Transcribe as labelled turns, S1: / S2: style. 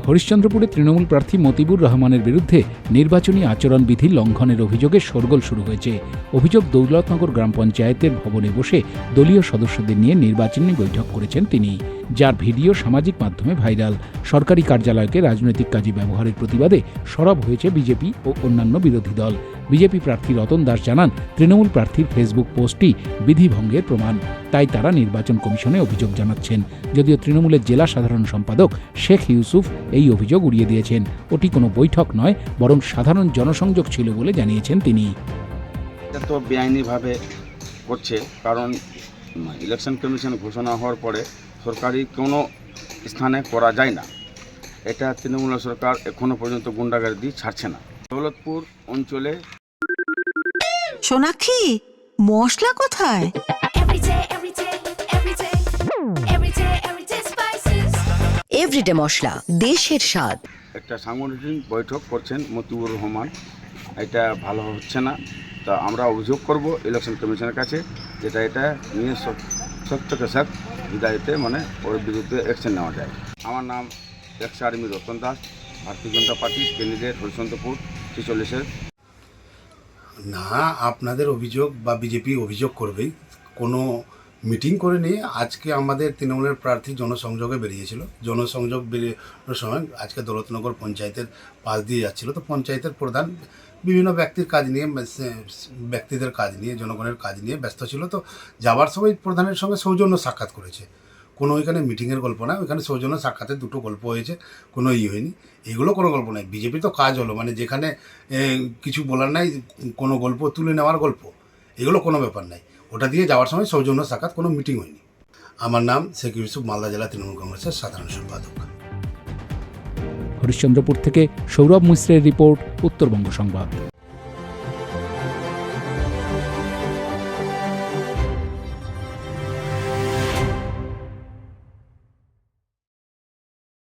S1: হরিশ্চন্দ্রপুরে তৃণমূল প্রার্থী মতিবুর রহমানের বিরুদ্ধে নির্বাচনী আচরণবিধি লঙ্ঘনের অভিযোগে শোরগোল শুরু হয়েছে। অভিযোগ, দৌলতনগর গ্রাম পঞ্চায়েতের ভবনে বসে দলীয় সদস্যদের নিয়ে নির্বাচনী বৈঠক করেছেন তিনি, যার ভিডিও সামাজিক মাধ্যমে ভাইরাল। সরকারি কার্যালয়কে রাজনৈতিক কাজে ব্যবহারের প্রতিবাদে সরব হয়েছে বিজেপি ও অন্যান্য বিরোধী দল। বিজেপি প্রার্থী রতন দাস জানান, তৃণমূল প্রার্থীর ফেসবুক পোস্টটি বিধিভঙ্গের প্রমাণ, তাই তারা নির্বাচন কমিশনে অভিযোগ জানাচ্ছেন। যদিও তৃণমূলের জেলা সাধারণ সম্পাদক শেখ ইউসুফ এই অভিযোগ উড়িয়ে দিয়েছেন। ওটি কোনো বৈঠক নয়, বরং সাধারণ জনসংযোগ ছিল বলে জানিয়েছেন তিনি।
S2: এটা তো বেআইনিভাবে করছে, কারণ ইলেকশন কমিশন ঘোষণা হওয়ার পরে সরকারি কোনো স্থানে করা যায় না। এটা তৃণমূল সরকার এখনো পর্যন্ত গুন্ডাগার্দি ছাড়ছে না। দৌলতপুর অঞ্চলে
S3: সোনাক্ষী, মশলা কোথায়? এভরিডে মশলা, দেশের স্বাদ।
S2: একটা সাংগঠনিক বৈঠক করছেন মতিবুর রহমান, এটা ভালো হচ্ছে না। তা আমরা অভিযোগ করব ইলেকশন কমিশনের কাছে, যেটা এটা নিয়ে সত্যকে সত্য বিদায়তে ওর বিরুদ্ধে অ্যাকশন নেওয়া যায়। আমার নাম এক্স আর্মি রতন দাস, ভারতীয় জনতা পার্টি ক্যান্ডিডেট হরিশ্চন্দ্রপুর 46-এর।
S4: না, আপনাদের অভিযোগ বা বিজেপি অভিযোগ করবেই, কোনো মিটিং করে নিয়ে আজকে আমাদের তৃণমূলের প্রার্থী জনসংযোগে বেরিয়েছিল। জনসংযোগ বেরিয়ে সময় আজকে দৌলতনগর পঞ্চায়েতের পাশ দিয়ে যাচ্ছিল, তো পঞ্চায়েতের প্রধান বিভিন্ন ব্যক্তিদের কাজ নিয়ে জনগণের কাজ নিয়ে ব্যস্ত ছিল। তো যাবার সময় প্রধানের সঙ্গে সৌজন্য সাক্ষাৎ করেছে। কোনো ওইখানে মিটিংয়ের গল্প না, ওইখানে সৌজন্য সাক্ষাতের দুটো গল্প হয়েছে, কোনো হয়নি। এগুলো কোনো গল্প নয়। বিজেপি তো কাজ হলো যেখানে কিছু বলার নাই, কোনো গল্প তুলে নেওয়ার গল্প, এগুলো কোনো ব্যাপার নাই। ওটা দিয়ে যাওয়ার সময় সৌজন্য সাক্ষাৎ, কোনো মিটিং হয়নি। আমার নাম শেখ ইউসুফ, মালদা জেলা তৃণমূল কংগ্রেসের সাধারণ সম্পাদক।
S1: হরিশ্চন্দ্রপুর থেকে সৌরভ মিশ্রের রিপোর্ট, উত্তরবঙ্গ সংবাদ।